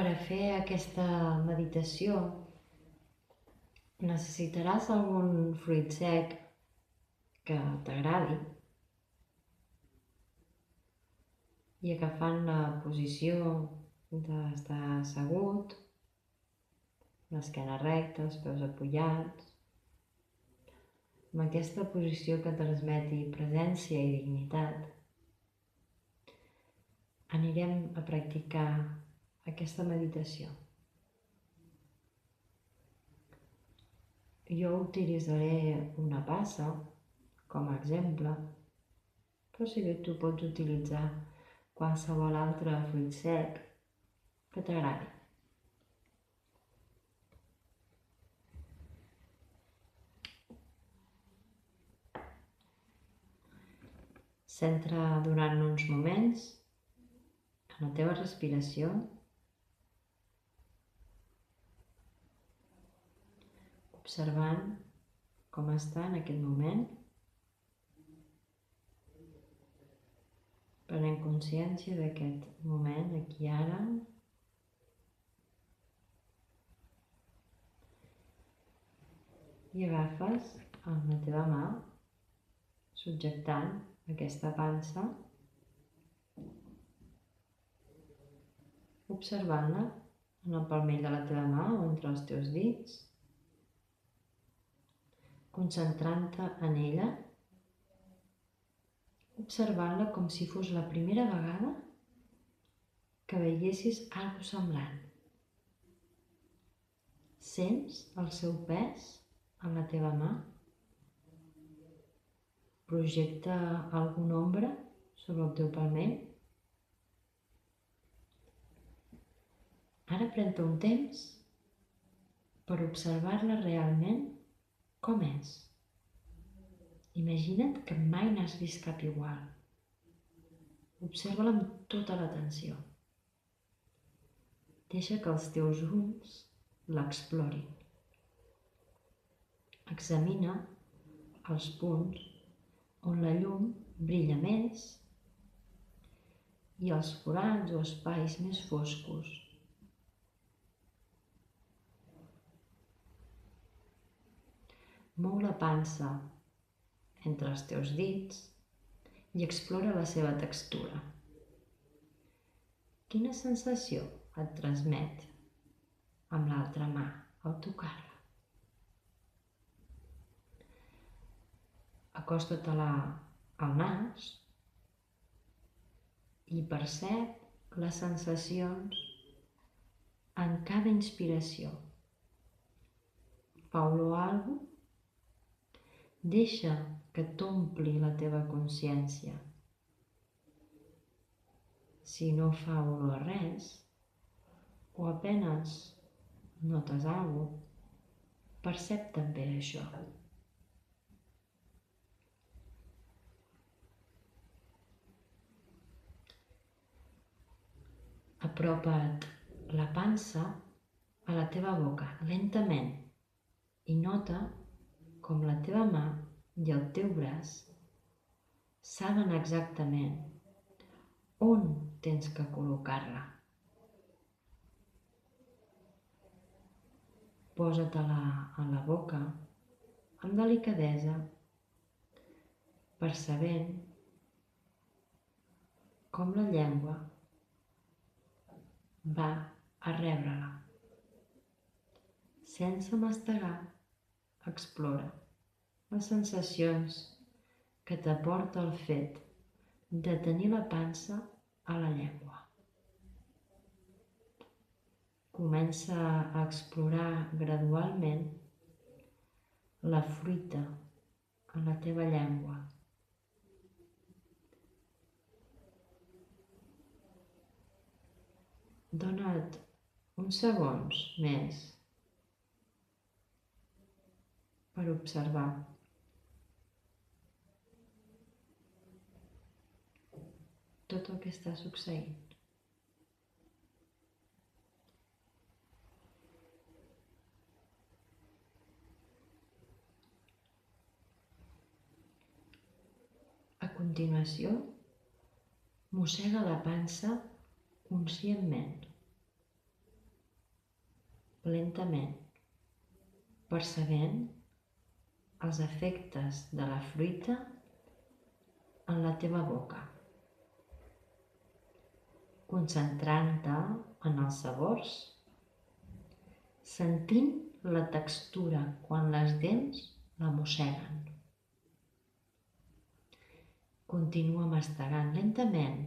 Per a fer aquesta meditació necessitaràs algun fruit sec que t'agradi i agafant la posició d'estar assegut, l'esquena recta, els peus apoyats, amb aquesta posició que transmeti presència i dignitat, anirem a practicar aquesta meditació. Jo utilitzaré una passa com a exemple, però si bé tu pots utilitzar qualsevol altre fruit sec que t'agradi. Centra durant uns moments en la teva respiració, observant com està en aquest moment, prenent consciència d'aquest moment, aquí i ara. I agafes amb la teva mà, subjectant aquesta pansa, observant-la en el palmell de la teva mà o entre els teus dits, concentrant-te en ella, observant-la com si fos la primera vegada que veiessis alguna semblant. Sents el seu pes en la teva mà? Projecta alguna ombra sobre el teu palmell? Ara pren-te un temps per observar-la realment com és. Imagina't que mai n'has vist cap igual. Observa-la amb tota l'atenció. Deixa que els teus ulls l'explorin. Examina els punts on la llum brilla més i els forats o espais més foscos. Mou la pansa entre els teus dits i explora la seva textura. Quina sensació et transmet amb l'altra mà al tocar-la? Acosta-te-la al nas i percep les sensacions en cada inspiració. Fa olor a alguna cosa? Deixa que t'ompli la teva consciència. Si no fa olor a res, o apenes notes alguna cosa, percep també això. Apropa't la pansa a la teva boca lentament i nota com la teva mà i el teu braç saben exactament on tens que col·locar-la. Posa-te-la a la boca amb delicadesa, percebent com la llengua va a rebre-la. Sense mastegar, explora les sensacions que t'aporta el fet de tenir la pansa a la llengua. Comença a explorar gradualment la fruita en la teva llengua. Dona't uns segons més per observar tot el que està succeint. A continuació, mossega la pansa conscientment. lentament, percebent els efectes de la fruita en la teva boca, concentrant-te en els sabors, sentint la textura quan les dents la mosseguen. Continua mastegant lentament,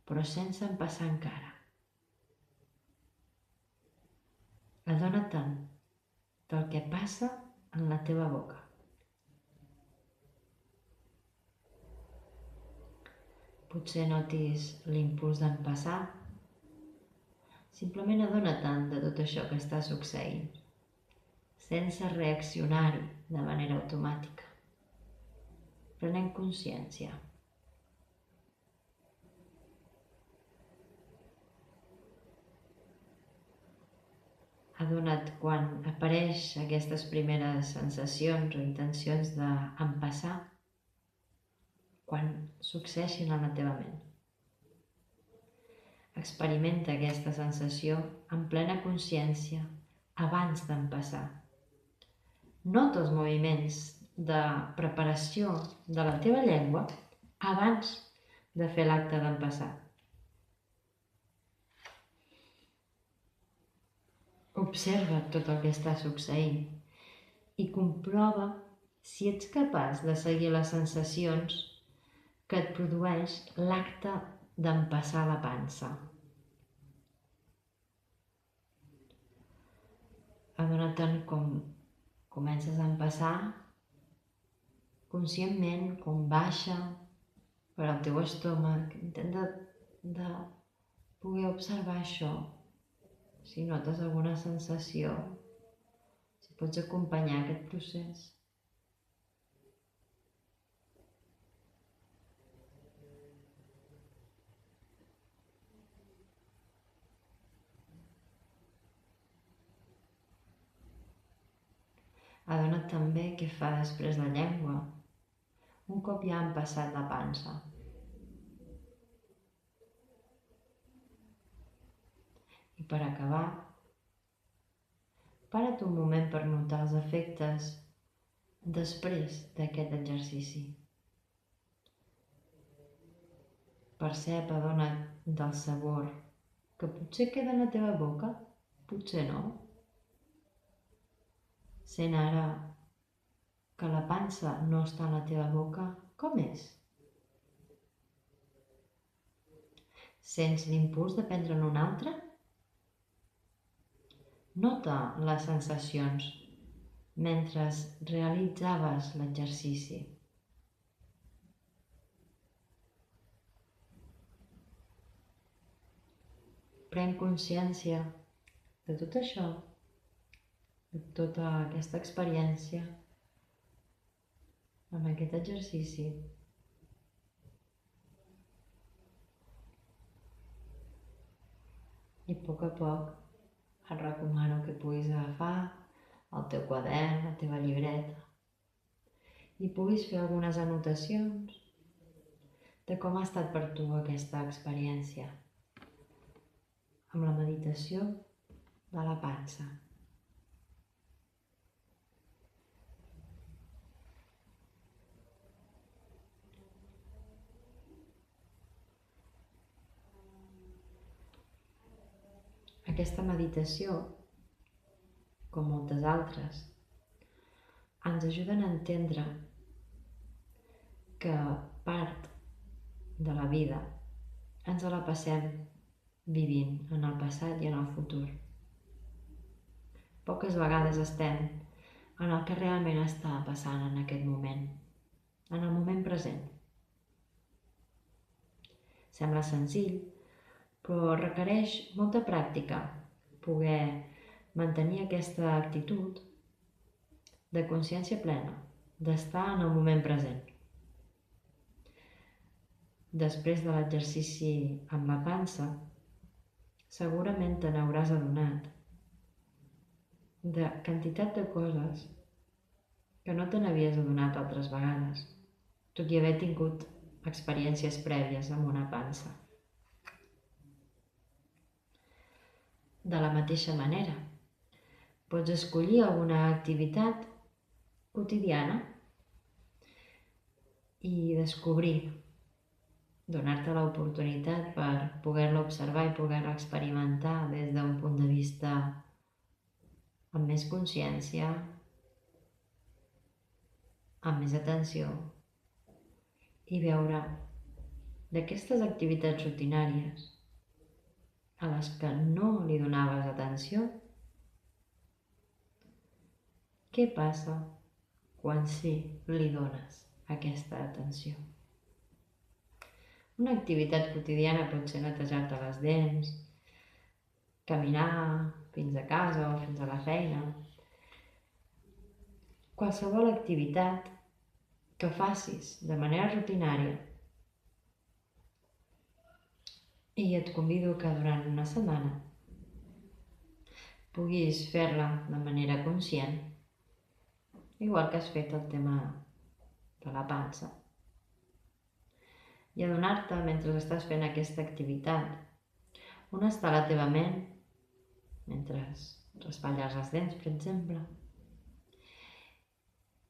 però sense empassar encara. Adona-te'n del que passa en la teva boca. Potser notis l'impuls d'empassar. Simplement adona-te'n de tot això que està succeint, sense reaccionar-hi de manera automàtica, prenent consciència. Adona't quan apareix aquestes primeres sensacions o intencions d'empassar, quan succeeixin en la teva ment. Experimenta aquesta sensació en plena consciència abans d'empassar. Nota els moviments de preparació de la teva llengua abans de fer l'acte d'empassar. Observa tot el que està succeint i comprova si ets capaç de seguir les sensacions que et produeix l'acte d'empassar la pansa. Adona-te'n com comences a empassar conscientment, com baixa per al teu estómac. Intenta de poder observar això. Si notes alguna sensació, si pots acompanyar aquest procés. Adona't també què fa després la llengua, un cop ja han passat la pansa. I per acabar, para't un moment per notar els efectes després d'aquest exercici. Percep, adona't del sabor que potser queda en la teva boca, potser no. Sent ara que la pansa no està en la teva boca, com és? Sents l'impuls de prendre'n un altre? Nota les sensacions mentre realitzaves l'exercici. Pren consciència de tot això, de tota aquesta experiència amb aquest exercici. I a poc et recomano que puguis agafar el teu quadern, la teva llibreta i puguis fer algunes anotacions de com ha estat per tu aquesta experiència amb la meditació de la pansa. Aquesta meditació, com moltes altres, ens ajuden a entendre que part de la vida ens la passem vivint en el passat i en el futur. Poques vegades estem en el que realment està passant en aquest moment, en el moment present. Sembla senzill, però requereix molta pràctica poder mantenir aquesta actitud de consciència plena, d'estar en el moment present. Després de l'exercici amb la pansa, segurament te n'hauràs adonat de quantitat de coses que no te n'havies adonat altres vegades, tot i haver tingut experiències prèvies amb una pansa. De la mateixa manera, Pots escollir alguna activitat quotidiana i descobrir, donar-te l'oportunitat per poder-la observar i poder-la experimentar des d'un punt de vista amb més consciència, amb més atenció, i veure d'aquestes activitats rutinàries a les que no li donaves atenció, què passa quan sí li dones aquesta atenció? Una activitat quotidiana pot ser netejar-te les dents, caminar fins a casa o fins a la feina. Qualsevol activitat que facis de manera rutinària, i et convido que durant una setmana puguis fer-la de manera conscient, igual que has fet el tema de la pansa, i adonar-te mentre estàs fent aquesta activitat on està la teva ment mentre raspalles les dents, per exemple,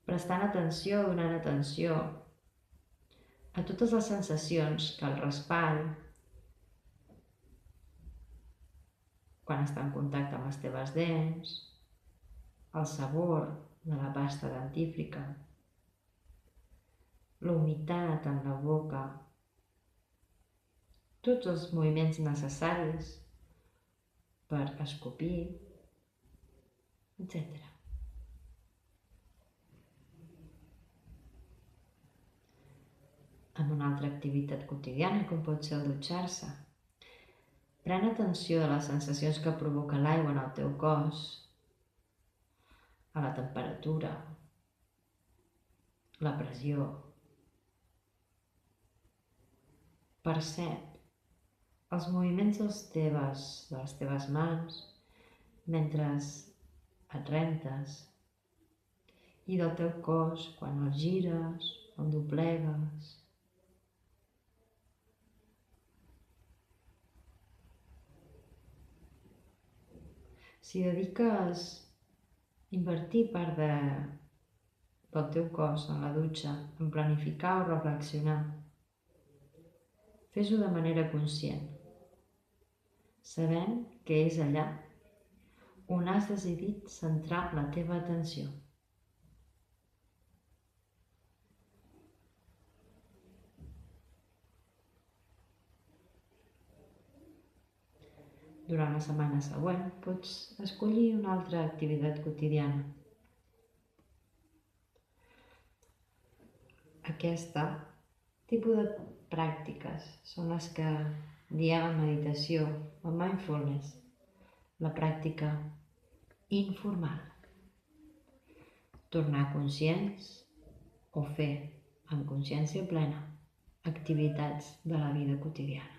prestant atenció, donant atenció a totes les sensacions que el raspall, quan està en contacte amb les teves dents, el sabor de la pasta dentífrica, la humitat en la boca, tots els moviments necessaris per escopir, etc. Amb una altra activitat quotidiana, com pot ser el dutxar-se, pren atenció a les sensacions que provoca l'aigua en el teu cos, a la temperatura, la pressió. Percep els moviments de les teves mans mentre et rentes i del teu cos quan el gires, el doblegues. Si dediques invertir part del teu cos en la dutxa, en planificar o reflexionar, fes-ho de manera conscient, sabent que és allà on has decidit centrar la teva atenció. Durant la setmana següent pots escollir una altra activitat quotidiana. Aquesta tipus de pràctiques són les que diem en meditació o mindfulness, la pràctica informal. Tornar conscients o fer amb consciència plena activitats de la vida quotidiana.